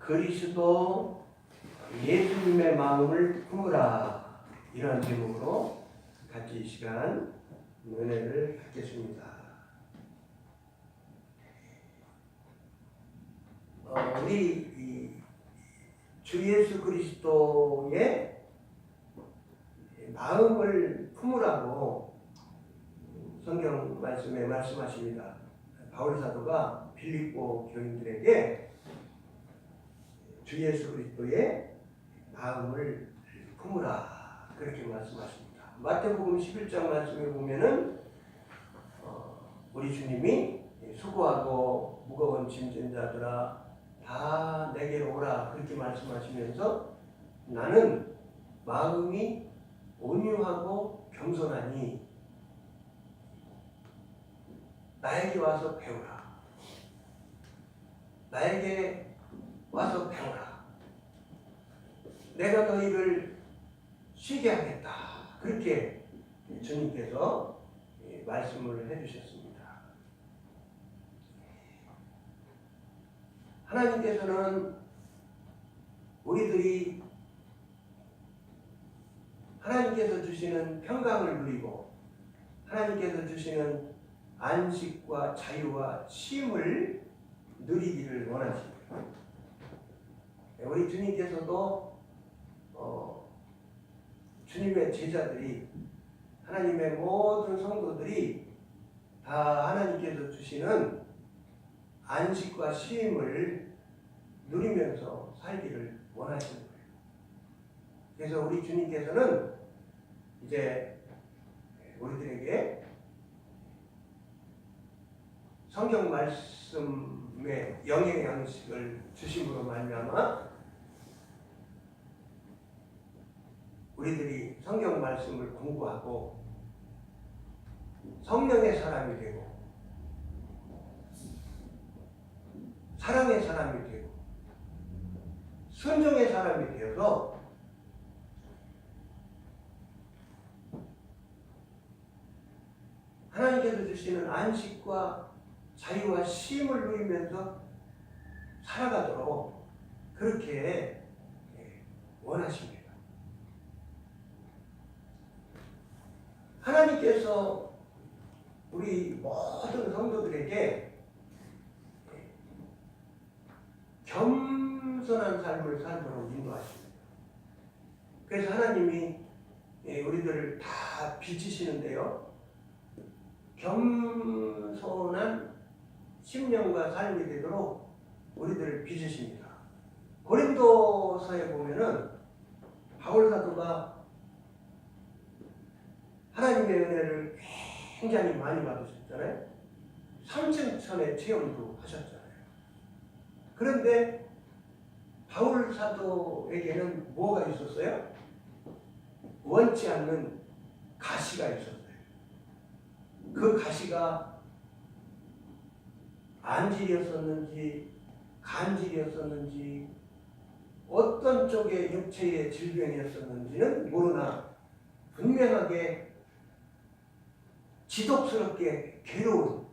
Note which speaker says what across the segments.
Speaker 1: 그리스도 예수님의 마음을 품으라. 이런 제목으로 같이 이 시간 은혜를 갖겠습니다. 우리 주 예수 그리스도의 마음을 품으라고 성경 말씀에 말씀하십니다. 바울 사도가 빌립보 교인들에게 주 예수 그리스도의 마음을 품으라 그렇게 말씀하십니다. 마태복음 11장 말씀에 보면은 우리 주님이 수고하고 무거운 짐진 자들아 다 내게로 오라 그렇게 말씀하시면서 나는 마음이 온유하고 겸손하니 나에게 와서 배우라. 나에게 와서 배우라. 내가 너희를 쉬게 하겠다. 그렇게 주님께서 말씀을 해주셨습니다. 하나님께서는 우리들이 하나님께서 주시는 평강을 누리고 하나님께서 주시는 안식과 자유와 쉼을 누리기를 원하십니다. 우리 주님께서도 주님의 제자들이 하나님의 모든 성도들이 다 하나님께서 주시는 안식과 쉼을 누리면서 살기를 원하시는 거예요. 그래서 우리 주님께서는 이제 우리들에게 성경 말씀의 영양식을 주심으로 말미암아 우리들이 성경 말씀을 공부하고 성령의 사람이 되고 사랑의 사람이 되고 순종의 사람이 되어서 하나님께서 주시는 안식과 자유와 쉼을 누리면서 살아가도록 그렇게 원하십니다. 하나님께서 우리 모든 성도들에게 겸손한 삶을 살도록 인도하십니다. 그래서 하나님이 우리들을 다 빚으시는데요. 겸손한 심령과 삶이 되도록 우리들을 빚으십니다. 고린도서에 보면은 바울 사도가 하나님의 은혜를 굉장히 많이 받으셨잖아요. 3,000천의 체험도 하셨잖아요. 그런데 바울 사도에게는 뭐가 있었어요? 원치 않는 가시가 있었어요. 그 가시가 안질이었었는지 간질이었었는지 어떤 쪽의 육체의 질병이었었는지는 모르나 분명하게 지독스럽게 괴로운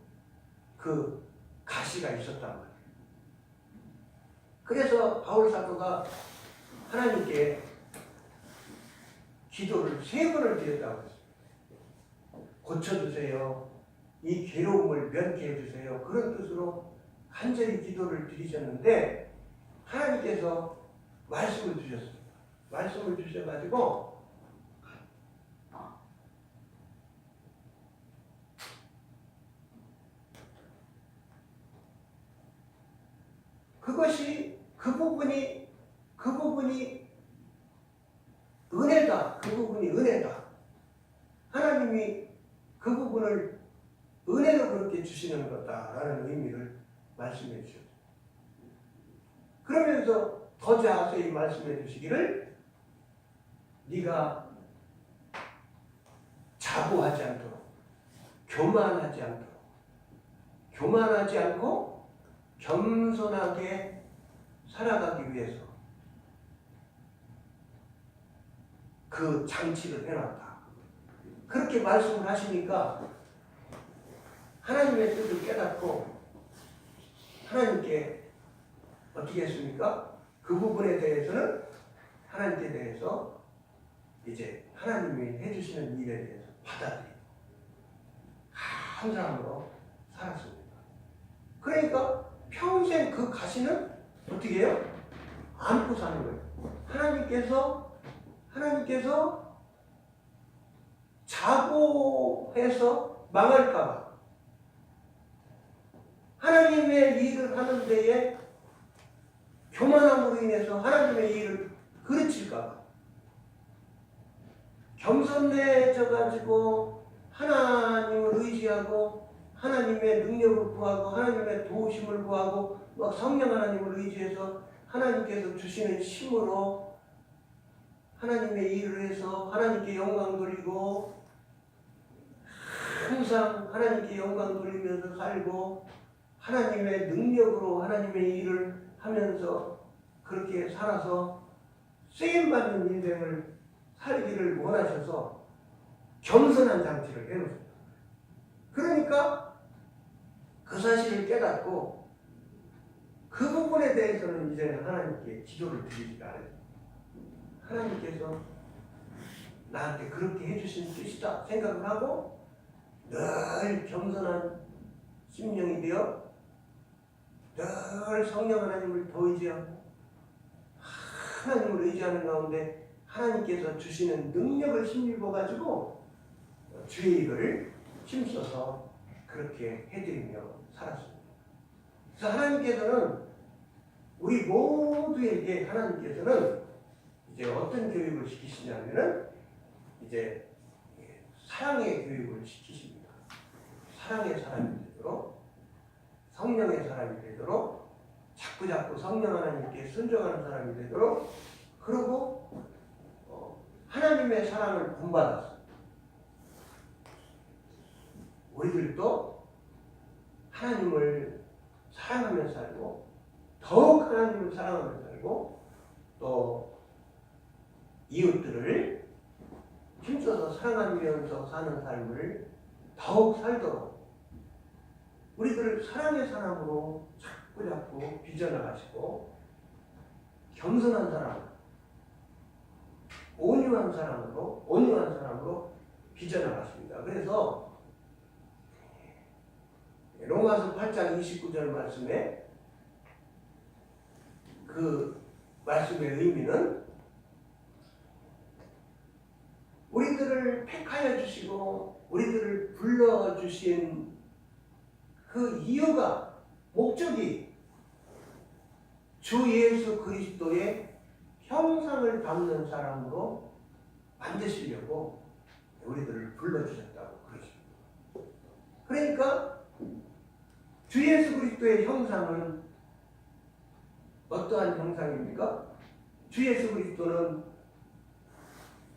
Speaker 1: 그 가시가 있었단 말이에요. 그래서 바울 사도가 하나님께 기도를 3번을 드렸다고 했어요. 고쳐주세요. 이 괴로움을 면케해 주세요. 그런 뜻으로 간절히 기도를 드리셨는데 하나님께서 말씀을 주셨습니다. 말씀을 주셔가지고 그 부분이 은혜다. 그 부분이 은혜다. 하나님이 그 부분을 은혜로 그렇게 주시는 거다라는 의미를 말씀해 주셨어요. 그러면서 더 자세히 말씀해 주시기를 네가 자부하지 않도록 교만하지 않고 겸손하게 살아가기 위해서 그 장치를 해놨다. 그렇게 말씀을 하시니까 하나님의 뜻을 깨닫고 하나님께 어떻게 했습니까? 그 부분에 대해서는 하나님께 대해서 이제 하나님이 해주시는 일에 대해서 받아들이고 감사함으로 살았습니다. 그러니까 평생 그 가시는 어떻게 해요? 안고 사는 거예요. 하나님께서 자고 해서 망할까봐, 하나님의 일을 하는 데에 교만함으로 인해서 하나님의 일을 그르칠까봐, 겸손해져가지고 하나님을 의지하고 하나님의 능력을 구하고 하나님의 도우심을 구하고 막 성령 하나님을 의지해서 하나님께서 주시는 힘으로 하나님의 일을 해서 하나님께 영광 돌리고 항상 하나님께 영광 돌리면서 살고 하나님의 능력으로 하나님의 일을 하면서 그렇게 살아서 쓰임받는 인생을 살기를 원하셔서 겸손한 장치를 해놓습니다. 그러니까 그 사실을 깨닫고 그 부분에 대해서는 이제는 하나님께 기도를 드리지가 않아요. 하나님께서 나한테 그렇게 해주신 뜻이다 생각을 하고 늘 겸손한 심령이 되어 늘 성령 하나님을 더 의지하고 하나님을 의지하는 가운데 하나님께서 주시는 능력을 힘입어가지고 주의 일을 힘써서 그렇게 해드리며 살았습니다. 그래서 하나님께서는 우리 모두에게 하나님께서는 이제 어떤 교육을 시키시냐면은 이제 사랑의 교육을 시키십니다. 사랑의 사람이 되도록, 성령의 사람이 되도록, 자꾸 성령 하나님께 순종하는 사람이 되도록, 그리고 하나님의 사랑을 본받았어요. 우리들도 하나님을 사랑하며 살고 더욱 하나님을 사랑하며 살고 또 이웃들을 힘써서 사랑하면서 사는 삶을 더욱 살도록 우리들을 사랑의 사람으로 자꾸 빚어나가시고 겸손한 사람, 온유한 사람으로 빚어나갔습니다. 그래서 로마서 8장 29절 말씀에 그 말씀의 의미는 우리들을 택하여 주시고 우리들을 불러주신 그 이유가, 목적이 주 예수 그리스도의 형상을 담는 사람으로 만드시려고 우리들을 불러주셨다고 그러십니다. 그러니까 주 예수 그리스도의 형상은 어떠한 형상입니까? 주 예수 그리스도는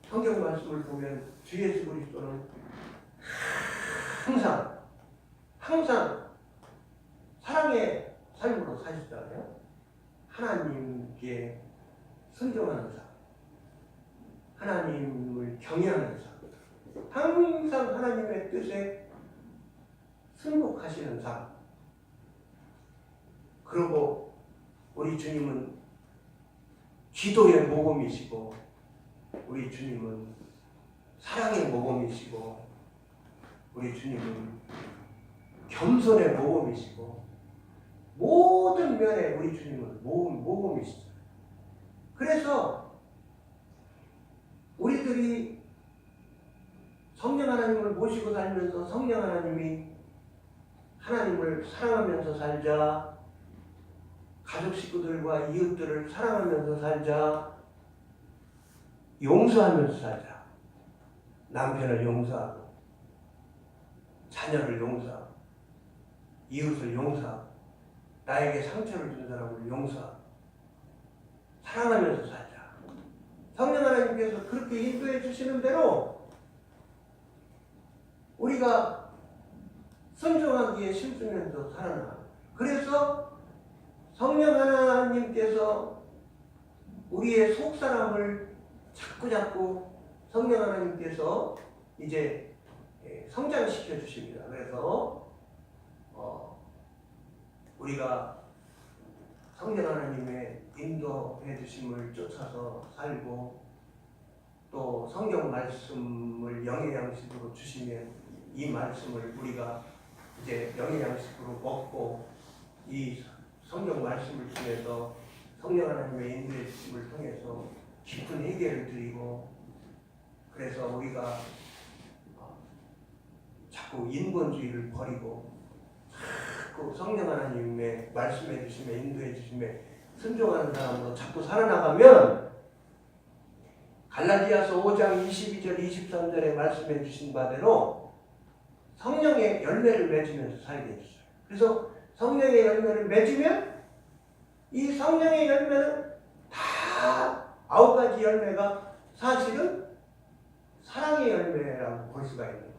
Speaker 1: 성경 말씀을 보면 주 예수 그리스도는 항상 사랑의 삶으로 사시잖아요. 하나님께 순종하는 삶, 하나님을 경외하는 삶, 항상 하나님의 뜻에 순복하시는 삶. 그리고 우리 주님은 기도의 모범이시고 우리 주님은 사랑의 모범이시고 우리 주님은 겸손의 모범이시고 모든 면에 우리 주님은 모범이시죠. 그래서 우리들이 성령 하나님을 모시고 살면서 성령 하나님이 하나님을 사랑하면서 살자, 가족 식구들과 이웃들을 사랑하면서 살자, 용서하면서 살자, 남편을 용서하고 자녀를 용서하고 이웃을 용서하고 나에게 상처를 준 사람을 용서하고 사랑하면서 살자. 성령 하나님께서 그렇게 인도해 주시는 대로 우리가 순종하기에 힘쓰면서 살아나. 그래서 성령 하나님께서 우리의 속사람을 자꾸 성령 하나님께서 이제 성장시켜 주십니다. 그래서 우리가 성령 하나님의 인도해 주심을 쫓아서 살고 또 성경 말씀을 영의 양식으로 주시면 이 말씀을 우리가 이제 영의 양식으로 먹고 이 성경 말씀을 통해서 성령 하나님의 인도해 주심을 통해서 깊은 해결을 드리고 그래서 우리가 자꾸 인본주의를 버리고 자꾸 성령 하나님의 말씀해 주심에 인도해 주심에 순종하는 사람으로 자꾸 살아나가면 갈라디아서 5장 22절 23절에 말씀해 주신 바대로 성령의 열매를 맺으면서 살게 해주세요. 그래서 성령의 열매를 맺으면 이 성령의 열매는 다 9가지 열매가 사실은 사랑의 열매라고 볼 수가 있는 거예요.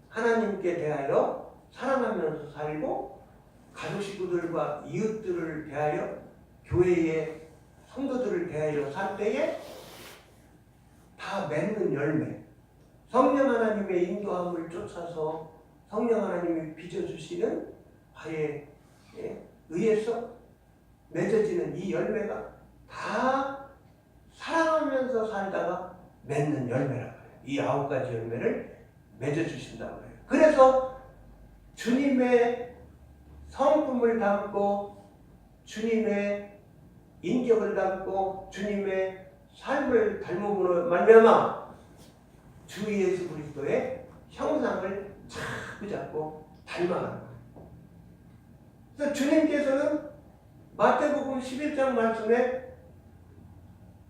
Speaker 1: 하나님께 대하여 사랑하면서 살고 가족 식구들과 이웃들을 대하여 교회의 성도들을 대하여 살 때에 다 맺는 열매. 성령 하나님의 인도함을 쫓아서 성령 하나님이 빚어주시는 바에 의해서 맺어지는 이 열매가 다 사랑하면서 살다가 맺는 열매라고 해요. 이 9가지 열매를 맺어주신다고 해요. 그래서 주님의 성품을 담고 주님의 인격을 담고 주님의 삶을 닮음으로 말미암아 주 예수 그리스도의 형상을 자꾸 닮아가는 거예요. 그래서 주님께서는 마태복음 11장 말씀에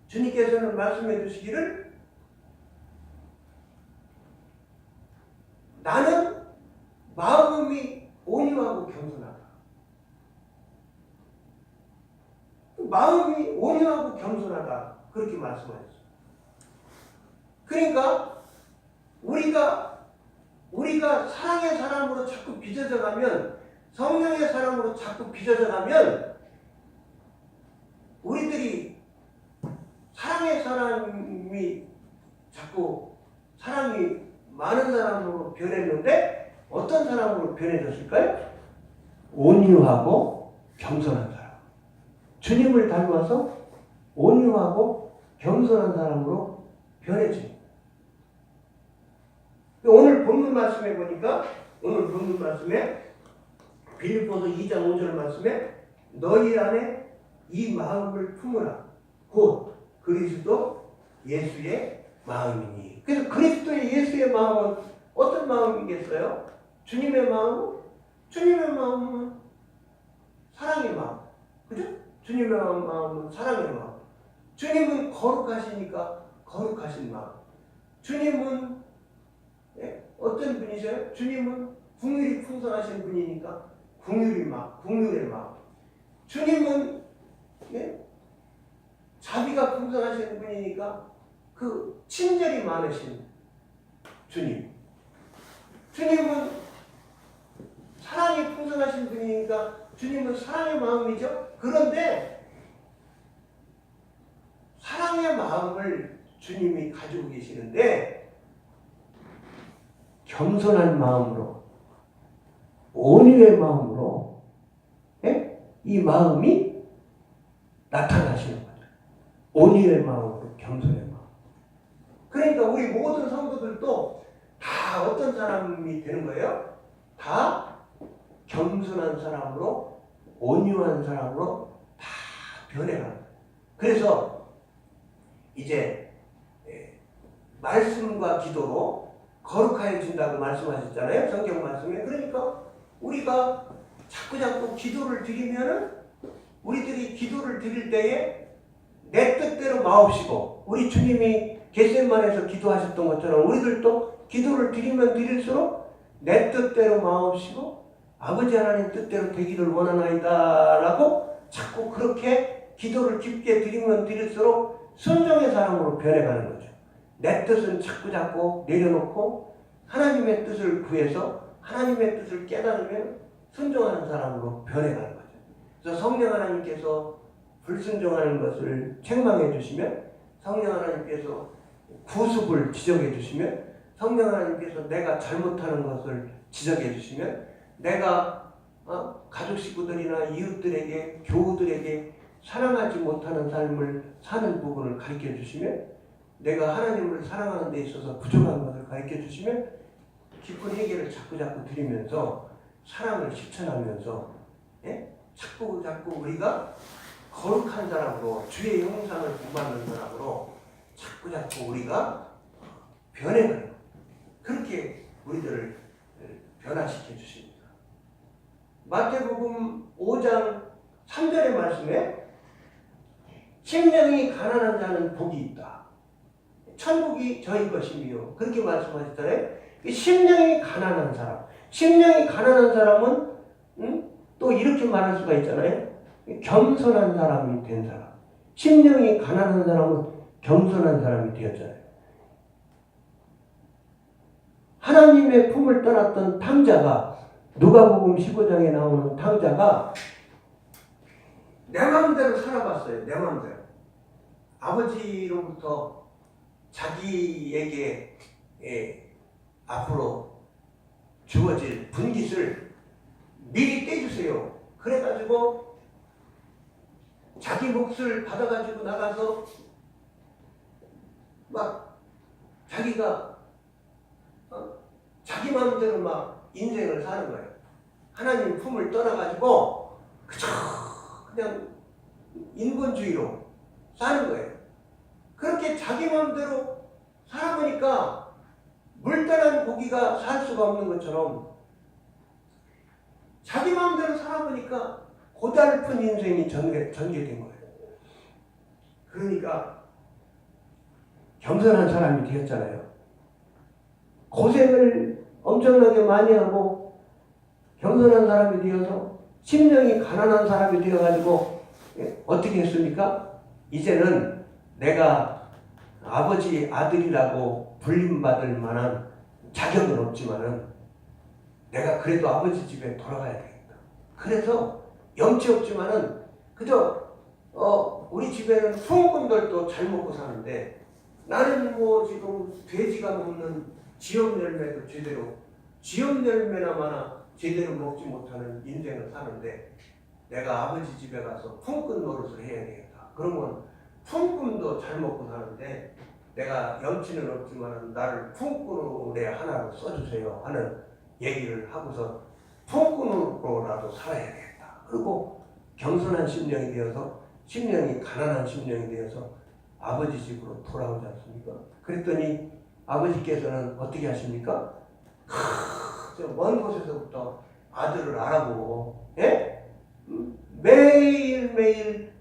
Speaker 1: 주님께서는 말씀해 주시기를 나는 마음이 온유하고 겸손하다. 마음이 온유하고 겸손하다. 그렇게 말씀하셨어요. 그러니까 우리가 사랑의 사람으로 자꾸 빚어져 가면 성령의 사람으로 자꾸 빚어져 가면 우리들이 사랑의 사람이 자꾸 사랑이 많은 사람으로 변했는데 어떤 사람으로 변해졌을까요? 온유하고 겸손한 사람. 주님을 닮아서 온유하고 겸손한 사람으로 변해집니다. 오늘 본문 말씀에 보니까 오늘 본문 말씀에 빌립보서 2장 5절 말씀에 너희 안에 이 마음을 품으라. 곧 그리스도 예수의 마음이니. 그래서 그리스도의 예수의 마음은 어떤 마음이겠어요? 주님의 마음은? 주님의 마음은 사랑의 마음. 그죠? 주님의 마음은 사랑의 마음. 주님은 거룩하시니까 거룩하신 마음. 주님은 어떤 분이세요? 주님은 긍휼이 풍성하신 분이니까 긍휼의 마음. 주님은 자비가 풍성하신 분이니까 그 친절이 많으신 주님. 주님은 사랑이 풍성하신 분이니까 주님은 사랑의 마음이죠. 그런데 사랑의 마음을 주님이 가지고 계시는데 겸손한 마음으로 온유의 마음으로 이 마음이 나타나시는 거죠. 온유의 마음으로 겸손의 마음. 그러니까 우리 모든 성도들도 다 어떤 사람이 되는 거예요? 다 겸손한 사람으로 온유한 사람으로 다 변해가는 거예요. 그래서 이제 말씀과 기도로 거룩하여 준다고 말씀하셨잖아요. 성경 말씀에. 그러니까 우리가 자꾸 기도를 드리면은 우리들이 기도를 드릴 때에 내 뜻대로 마옵시고 우리 주님이 겟세마네에서 기도하셨던 것처럼 우리들도 기도를 드리면 드릴수록 내 뜻대로 마옵시고 아버지 하나님 뜻대로 되기를 원하나이다 라고 자꾸 그렇게 기도를 깊게 드리면 드릴수록 순종의 사람으로 변해가는 거죠. 내 뜻은 자꾸 내려놓고 하나님의 뜻을 구해서 하나님의 뜻을 깨달으면 순종하는 사람으로 변해가는 거죠. 그래서 성령 하나님께서 불순종하는 것을 책망해 주시면 성령 하나님께서 구습을 지적해 주시면 성령 하나님께서 내가 잘못하는 것을 지적해 주시면 내가 가족 식구들이나 이웃들에게, 교우들에게 사랑하지 못하는 삶을 사는 부분을 가르쳐 주시면, 내가 하나님을 사랑하는 데 있어서 부족한 것을 가르쳐 주시면 깊은 해결을 자꾸 드리면서 사랑을 실천하면서, 예? 자꾸 우리가 거룩한 사람으로, 주의 형상을 본받는 사람으로 자꾸 우리가 변해가는, 그렇게 우리들을 변화시켜 주십니다. 마태복음 5장 3절의 말씀에 심령이 가난한 자는 복이 있다. 천국이 저희 것이며, 그렇게 말씀하셨잖아요. 심령이 가난한 사람. 심령이 가난한 사람은 또 이렇게 말할 수가 있잖아요. 겸손한 사람이 된 사람. 심령이 가난한 사람은 겸손한 사람이 되었잖아요. 하나님의 품을 떠났던 탕자가, 누가복음 15장에 나오는 탕자가 내 마음대로 살아봤어요. 내 마음대로. 아버지로부터 자기에게 앞으로 주어질 분깃을 미리 떼주세요. 그래가지고 자기 몫을 받아가지고 나가서 막 자기가 자기 마음대로 막 인생을 사는 거예요. 하나님 품을 떠나가지고 그냥 인본주의로 사는 거예요. 그렇게 자기 마음대로 살아보니까 물 떠난 고기가 살 수가 없는 것처럼, 자기 마음대로 살아보니까 고달픈 인생이 전개된 거예요. 그러니까 겸손한 사람이 되었잖아요. 고생을 엄청나게 많이 하고 겸손한 사람이 되어서 심령이 가난한 사람이 되어가지고 어떻게 했습니까? 이제는 내가 아버지 아들이라고 불림받을 만한 자격은 없지만은 내가 그래도 아버지 집에 돌아가야 되겠다. 그래서 염치 없지만은 그저 우리 집에는 소금들도 잘 먹고 사는데, 나는 뭐 지금 돼지가 먹는 지엽 열매도 제대로, 지엽 열매나마나 제대로 먹지 못하는 인생을 사는데, 내가 아버지 집에 가서 품꾼 노릇을 해야 되겠다. 그러면 품꾼도 잘 먹고 사는데 내가 염치는 없지만 나를 품꾼으로 하나로 써주세요 하는 얘기를 하고서 품꾼으로라도 살아야 되겠다. 그리고 겸손한 심령이 되어서, 심령이 가난한 심령이 되어서 아버지 집으로 돌아오지 않습니까? 그랬더니 아버지께서는 어떻게 하십니까? 저 먼 곳에서부터 아들을 알아보고, 매일매일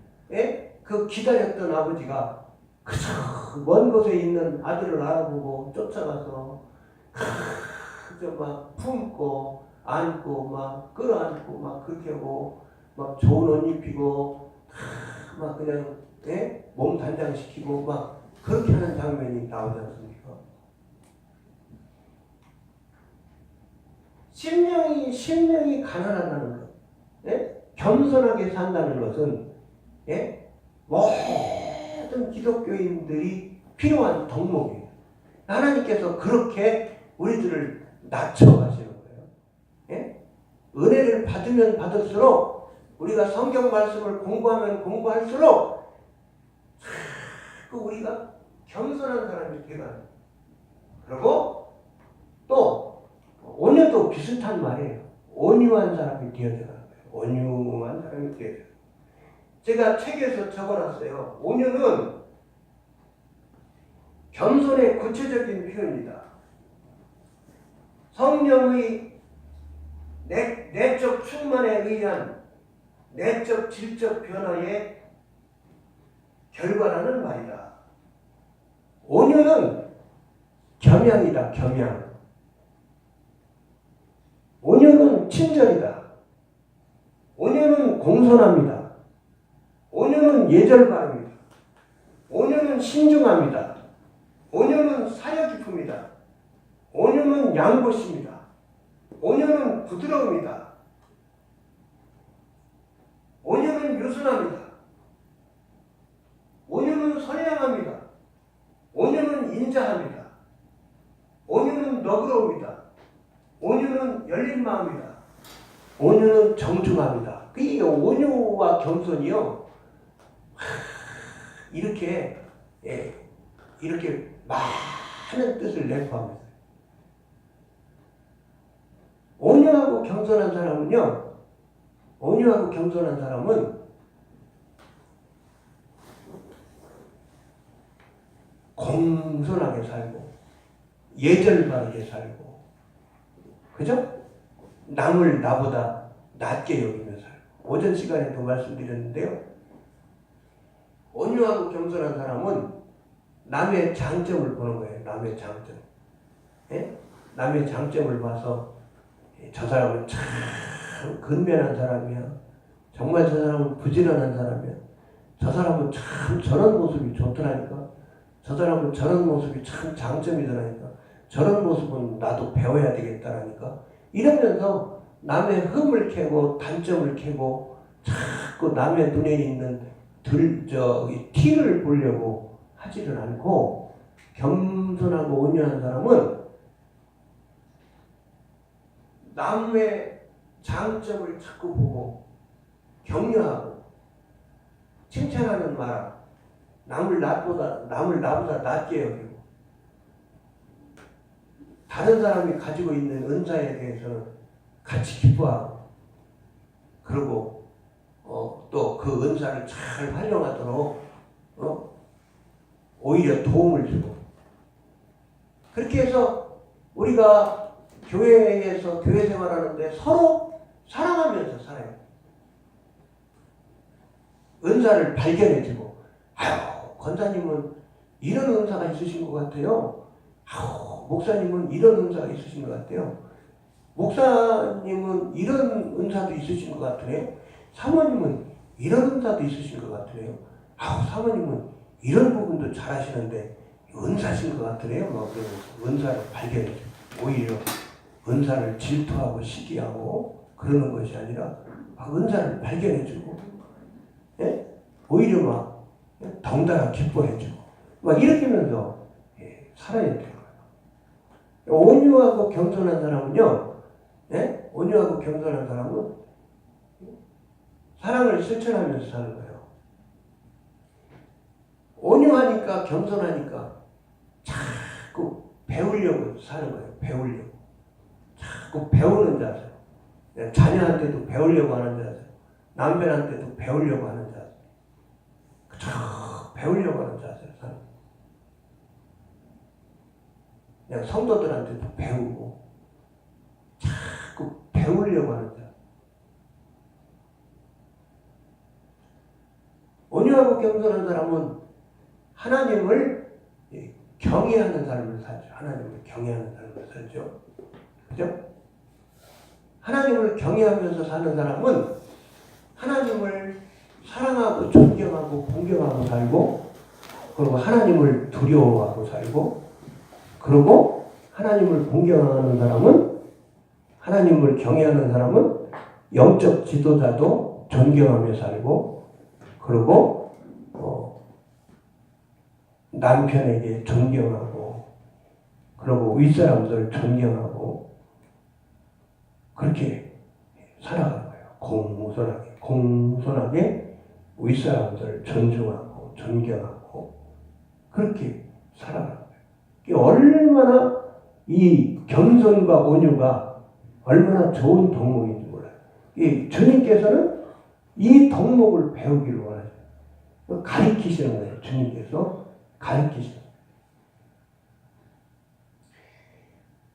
Speaker 1: 그 기다렸던 아버지가 그저 먼 곳에 있는 아들을 알아보고 쫓아가서 그저 막 품고 안고 막 끌어안고 막 그렇게 하고 막 좋은 옷 입히고 막 그냥 몸 단장시키고 막 그렇게 하는 장면이 나오지 않습니까? 심령이 가난하다는 것, 겸손하게 산다는 것은 모든 기독교인들이 필요한 덕목이에요. 하나님께서 그렇게 우리들을 낮춰가시는 거예요. 은혜를 받으면 받을수록, 우리가 성경 말씀을 공부하면 공부할수록 우리가 겸손한 사람이 되어가는. 그리고 또 온유도 비슷한 말이에요. 온유한 사람이 되어야 되는 거예요. 온유한 사람이 되어야 돼요. 제가 책에서 적어놨어요. 온유는 겸손의 구체적인 표현이다. 성령의 내적 충만에 의한 내적 질적 변화의 결과라는 말이다. 온유는 겸양이다. 겸양. 온유는 친절이다. 온유는 공손합니다. 온유는 예절 바릅니다. 온유는 신중합니다. 온유는 사려 깊음이다. 온유는 양보십니다. 온유는 부드러움이다. 온유는 유순합니다. 온유는 선량합니다. 온유는 인자합니다. 온유는 너그러움이다. 온유는 열린 마음이다. 온유는 정중합니다. 이 온유와 겸손이요, 이렇게 이렇게 많은 뜻을 내포합니다. 온유하고 겸손한 사람은요, 온유하고 겸손한 사람은 공손하게 살고 예절 바르게 살고, 그죠? 남을 나보다 낮게 여기며 살고. 오전 시간에도 말씀드렸는데요, 온유하고 겸손한 사람은 남의 장점을 보는 거예요. 남의 장점. 예? 남의 장점을 봐서 저 사람은 참 근면한 사람이야, 정말 저 사람은 부지런한 사람이야, 저 사람은 참 저런 모습이 좋더라니까, 저 사람은 저런 모습이 참 장점이더라니까, 저런 모습은 나도 배워야 되겠다라니까, 이러면서 남의 흠을 캐고 단점을 캐고 자꾸 남의 눈에 있는 티를 보려고 하지를 않고, 겸손하고 온유한 사람은 남의 장점을 자꾸 보고 격려하고 칭찬하는 말, 남을 나보다 낮게 여기고, 다른 사람이 가지고 있는 은사에 대해서는 같이 기뻐하고, 그리고 또 그 은사를 잘 활용하도록 오히려 도움을 주고, 그렇게 해서 우리가 교회에서 교회 생활하는데 서로 사랑하면서 살아요. 은사를 발견해주고, 권사님은 이런 은사가 있으신 것 같아요. 목사님은 이런 은사가 있으신 것 같아요. 목사님은 이런 은사도 있으신 것 같으네요. 사모님은 이런 은사도 있으신 것 같으네요. 사모님은 이런 부분도 잘하시는데 은사신 것 같으네요. 막 은사를 발견해주고, 오히려 은사를 질투하고 시기하고 그러는 것이 아니라 은사를 발견해주고, 예? 오히려 막 덩달아 기뻐해주고, 막 이렇게 하면서 살아야 돼요. 온유하고 겸손한 사람은요, 예? 온유하고 겸손한 사람은 사랑을 실천하면서 사는 거예요. 온유하니까, 겸손하니까 자꾸 배우려고 사는 거예요. 배우려고. 자꾸 배우는 자세. 자녀한테도 배우려고 하는 자세. 남편한테도 배우려고 하는 자세. 자꾸 배우려고 하는 자세를 사는 거예요. 그냥 성도들한테도 배우고, 자꾸 배우려고 하는 자세. 온유하고 겸손한 사람은 하나님을 경외하는 삶을 살죠. 하나님을 경외하는 삶을 살죠. 그죠? 하나님을 경외하면서 사는 사람은 하나님을 사랑하고 존경하고 공경하고 살고, 그리고 하나님을 두려워하고 살고, 그리고 하나님을 공경하는 사람은, 하나님을 경외하는 사람은 영적 지도자도 존경하며 살고, 그리고 남편에게 존경하고, 그리고 윗사람들 존경하고, 그렇게 살아가는 거예요. 공손하게 윗사람들 존중하고 존경하고, 그렇게 살아가는 거예요. 얼마나 이 겸손과 온유가 얼마나 좋은 덕목인지 몰라요. 이 주님께서는 이 덕목을 배우기를 원하세요. 가르치시는 거예요. 주님께서 가르치시는 거예요.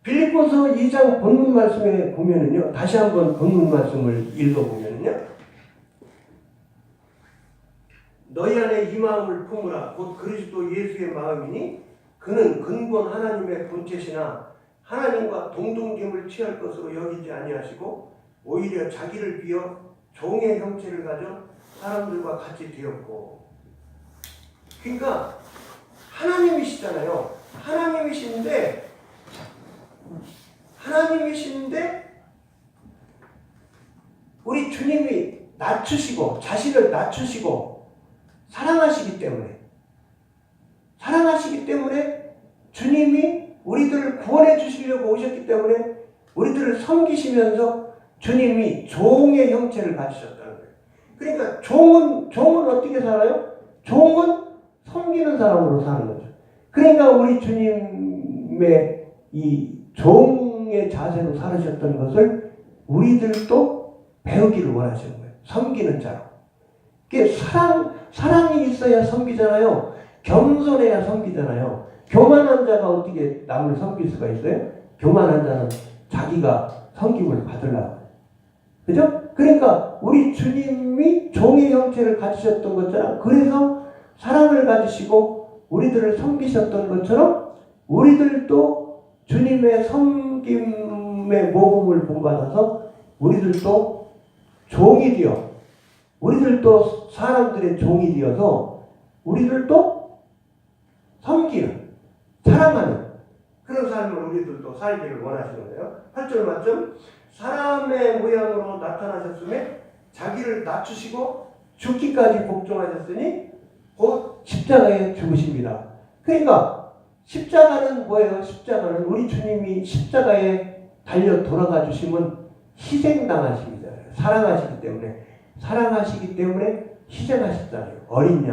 Speaker 1: 빌립보서 2장 본문 말씀에 보면은요, 다시 한번 본문 말씀을 읽어보면은요, 너희 안에 이 마음을 품으라. 곧 그리스도 예수의 마음이니 그는 근본 하나님의 본체시나 하나님과 동등됨을 취할 것으로 여기지 아니하시고 오히려 자기를 비어 종의 형체를 가져 사람들과 같이 되었고. 그러니까 하나님이시잖아요. 하나님이신데 우리 주님이 낮추시고, 자신을 낮추시고 사랑하시기 때문에 주님이 우리들을 구원해 주시려고 오셨기 때문에 우리들을 섬기시면서 주님이 종의 형체를 가지셨다는 거예요. 그러니까 종은 어떻게 살아요? 종은 섬기는 사람으로 사는 거죠. 그러니까 우리 주님의 이 종의 자세로 살으셨던 것을 우리들도 배우기를 원하시는 거예요. 섬기는 자로. 사랑이 있어야 섬기잖아요. 겸손해야 섬기잖아요. 교만한 자가 어떻게 남을 섬길 수가 있어요? 교만한 자는 자기가 섬김을 받으려고. 그죠? 그러니까 우리 주님이 종의 형체를 가지셨던 것처럼, 그래서 사랑을 가지시고 우리들을 섬기셨던 것처럼 우리들도 주님의 섬김의 모범을 본받아서 우리들도 종이 되어, 우리들도 사람들의 종이 되어서 우리들도 섬기는, 사랑하는 그런 삶을 우리들도 살기를 원하시는 거예요. 8절 맞죠? 사람의 모양으로 나타나셨음에 자기를 낮추시고 죽기까지 복종하셨으니 곧 십자가에 죽으십니다. 그러니까 십자가는 뭐예요? 십자가는 우리 주님이 십자가에 달려 돌아가 주시면 희생당하십니다. 사랑하시기 때문에 희생하셨잖아요. 어린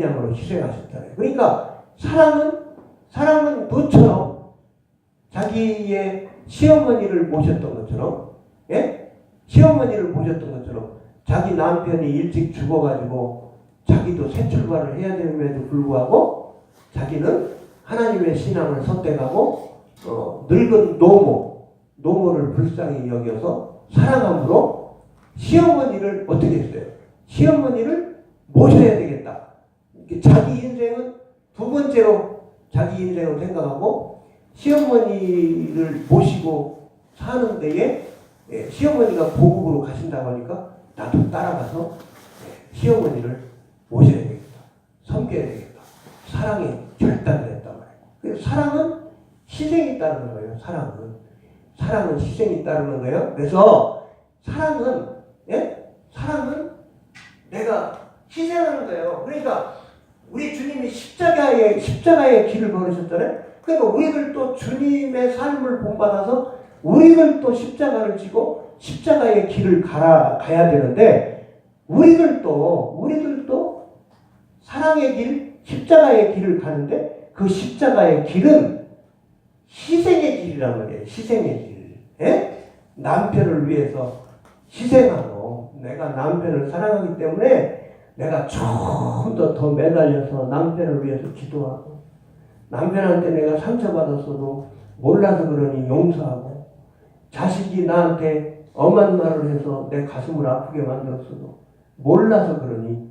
Speaker 1: 양으로 희생하셨잖아요. 그러니까 사랑은 너처럼 자기의 시어머니를 모셨던 것처럼, 예? 시어머니를 모셨던 것처럼 자기 남편이 일찍 죽어가지고 자기도 새 출발을 해야 됨에도 불구하고 자기는 하나님의 신앙을 선택하고 늙은 노모를 불쌍히 여겨서 사랑함으로 시어머니를 어떻게 했어요? 시어머니를 모셔야 되겠다. 자기 인생은 두 번째로 자기 인생을 생각하고 시어머니를 모시고 사는 데에 시어머니가 고국으로 가신다고 하니까 나도 따라가서 시어머니를 모셔야 되겠다. 섬겨야 되겠다. 사랑에 결단을 했단 말이에요. 그래서 사랑은 희생이 따르는 거예요. 사랑은 희생이 따르는 거예요. 그래서 사랑은 내가 희생하는 거예요. 그러니까 우리 주님이 십자가의 길을 걸으셨잖아요. 그러니까 우리들도 주님의 삶을 본받아서 우리들도 십자가를 지고 십자가의 길을 가야 되는데 우리들도 사랑의 길, 십자가의 길을 가는데 그 십자가의 길은 희생의 길이란 말이에요. 희생의 길. 예? 남편을 위해서 희생하고 내가 남편을 사랑하기 때문에 내가 좀 더 매달려서 남편을 위해서 기도하고 남편한테 내가 상처받았어도 몰라서 그러니 용서하고 자식이 나한테 엄한 말을 해서 내 가슴을 아프게 만들었어도 몰라서 그러니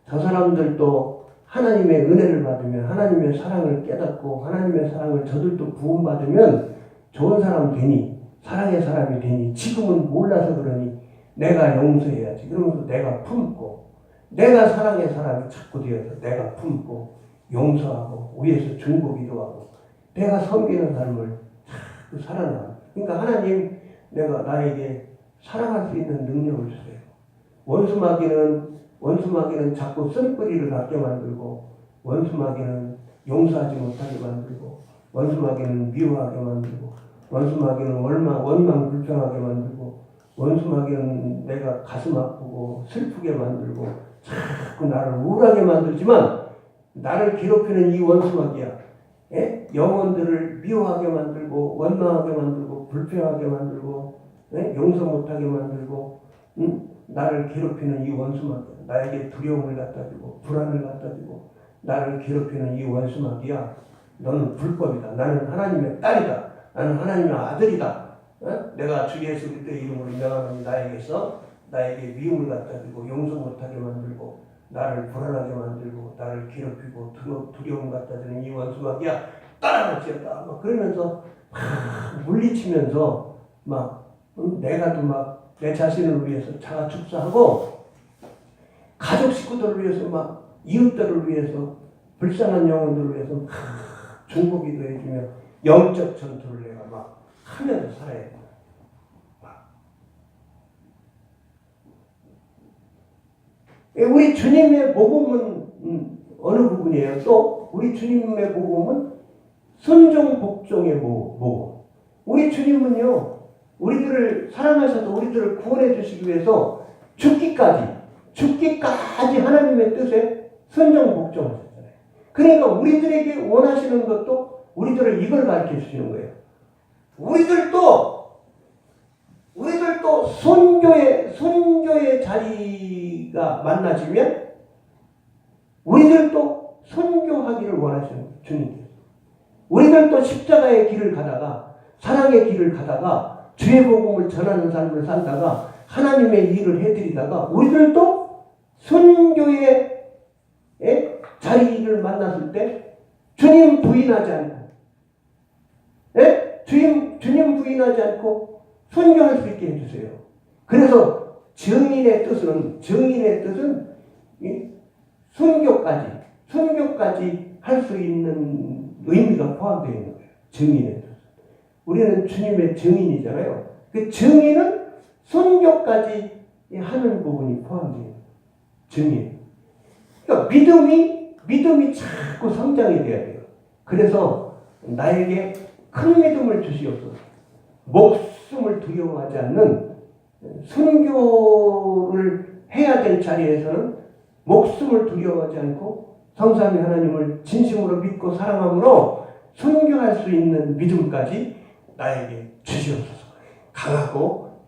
Speaker 1: 저 사람들도 하나님의 은혜를 받으면 하나님의 사랑을 깨닫고 하나님의 사랑을 저들도 구원받으면 좋은 사람 되니 사랑의 사람이 되니 지금은 몰라서 그러니 내가 용서해야지. 그러면서 내가 품고 내가 사랑의 사람이 자꾸 되어서 내가 품고 용서하고 위에서 중보기도 하고 내가 섬기는 삶을 자꾸 살아나. 그러니까 하나님 내가 나에게 사랑할 수 있는 능력을 주세요. 원수마귀는 자꾸 쓴뿌리를 갖게 만들고 원수마귀는 용서하지 못하게 만들고 원수마귀는 미워하게 만들고 원수마귀는 원망 불평하게 만들고 원수마귀는 내가 가슴 아프고 슬프게 만들고 자꾸 나를 우울하게 만들지만 나를 괴롭히는 이 원수마귀야. 영혼들을 미워하게 만들고 원망하게 만들고 불평하게 만들고 용서 못하게 만들고 나를 괴롭히는 이 원수마귀야. 나에게 두려움을 갖다 주고 불안을 갖다 주고 나를 괴롭히는 이 원수마귀야. 너는 불법이다. 나는 하나님의 딸이다. 나는 하나님의 아들이다. 내가 주 예수 그리스도의 이름으로 명하노니 나에게 미움을 갖다 주고 용서 못하게 만들고 나를 불안하게 만들고 나를 괴롭히고 두려움 갖다 주는 이 원수마귀야. 따라갈지어다. 막 그러면서 물리치면서 내가도 내 자신을 위해서 자아 축사하고 가족 식구들을 위해서 이웃들을 위해서 불쌍한 영혼들을 위해서 중보기도 해주며 영적 전투를 내가 하면서 살아야 돼. 우리 주님의 복음은 어느 부분이에요? 또 우리 주님의 복음은 순종 복종의 복음. 우리 주님은요 우리들을 사랑하셔서 우리들을 구원해 주시기 위해서 죽기까지 하나님의 뜻에 선정 복종하셨잖아요. 그러니까 우리들에게 원하시는 것도 우리들을 이걸 가르쳐 주시는 거예요. 우리들도 선교의 자리가 만나지면 우리들도 선교하기를 원하시는 주님께서. 우리들도 십자가의 길을 가다가 사랑의 길을 가다가 주의 복음을 전하는 삶을 살다가 하나님의 일을 해드리다가 우리들도 선교의 자리를 만났을 때 주님 부인하지 않고 주님 부인하지 않고 선교할 수 있게 해주세요. 그래서 증인의 뜻은 선교까지 할 수 있는 의미가 포함되어 있는 거예요. 증인의 뜻. 우리는 주님의 증인이잖아요. 그 증인은 선교까지 하는 부분이 포함되어 있는 거예요. 증인. 그러니까 믿음이 자꾸 성장이 돼야 돼요. 그래서 나에게 큰 믿음을 주시옵소서. 목숨을 두려워하지 않는 선교를 해야 될 자리에서는 목숨을 두려워하지 않고 성삼위 하나님을 진심으로 믿고 사랑함으로 선교할 수 있는 믿음까지 나에게 주시옵소서. 강하고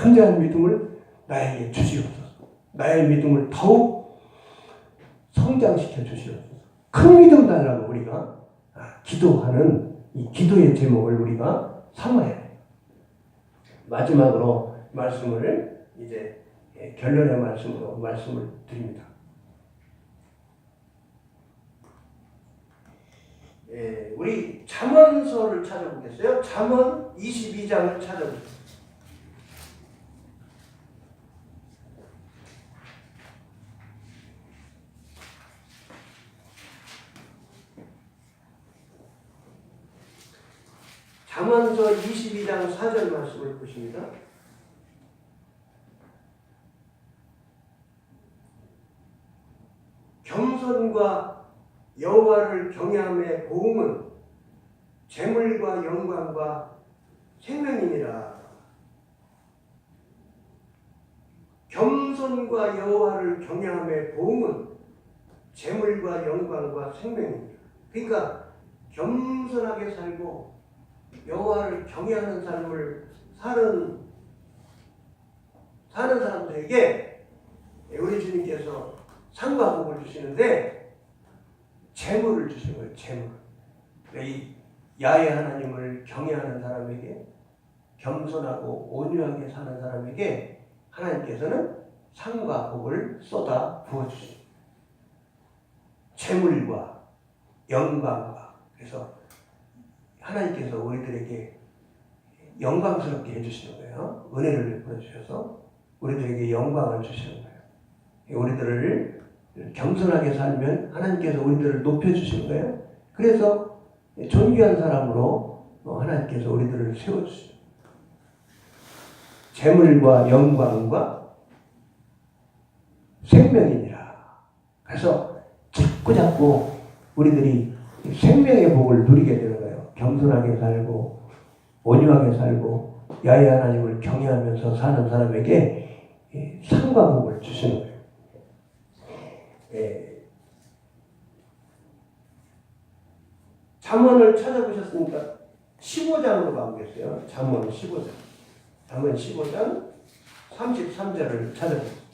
Speaker 1: 담대한 믿음을 나에게 주시옵소서. 나의 믿음을 더욱 성장시켜 주시옵소서. 큰 믿음 달라고 우리가 기도하는 이 기도의 제목을 우리가 삼아야 해요. 마지막으로 말씀을 이제 결론의 말씀으로 말씀을 드립니다. 우리 잠언서를 찾아보겠어요? 잠언 22장을 찾아보겠습니다. 잠언서 22장 4절 말씀을 보십니다. 겸손과 여호와를 경외함의 보응은 재물과 영광과 생명이니라. 겸손과 여호와를 경외함의 보응은 재물과 영광과 생명이니라. 그러니까 겸손하게 살고 여호와를 경외하는 삶을 사는 사람들에게 우리 주님께서 상과 복을 주시는데 재물을 주시는 거예요. 재물. 이 야훼 하나님을 경외하는 사람에게, 겸손하고 온유하게 사는 사람에게 하나님께서는 상과 복을 쏟아 부어주십니다. 재물과 영광과. 그래서 하나님께서 우리들에게 영광스럽게 해주시는 거예요. 은혜를 베풀어 주셔서 우리들에게 영광을 주시는 거예요. 우리들을 겸손하게 살면 하나님께서 우리들을 높여주시는 거예요. 그래서 존귀한 사람으로 하나님께서 우리들을 세워주시죠. 재물과 영광과 생명이니라. 그래서 자꾸 우리들이 생명의 복을 누리게 되는 거예요. 겸손하게 살고 온유하게 살고 야훼 하나님을 경외하면서 사는 사람에게 상과 복을 주시는 거예요. 잠언을 찾아보셨으니까 15장으로 가보겠어요. 잠언 15장. 잠언 15장 33절을 찾아보겠습니다.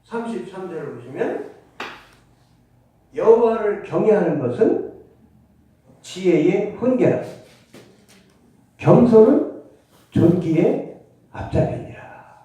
Speaker 1: 33절을 보시면 여호와를 경외하는 것은 지혜의 훈계라. 겸손은 존귀의 앞잡이니라.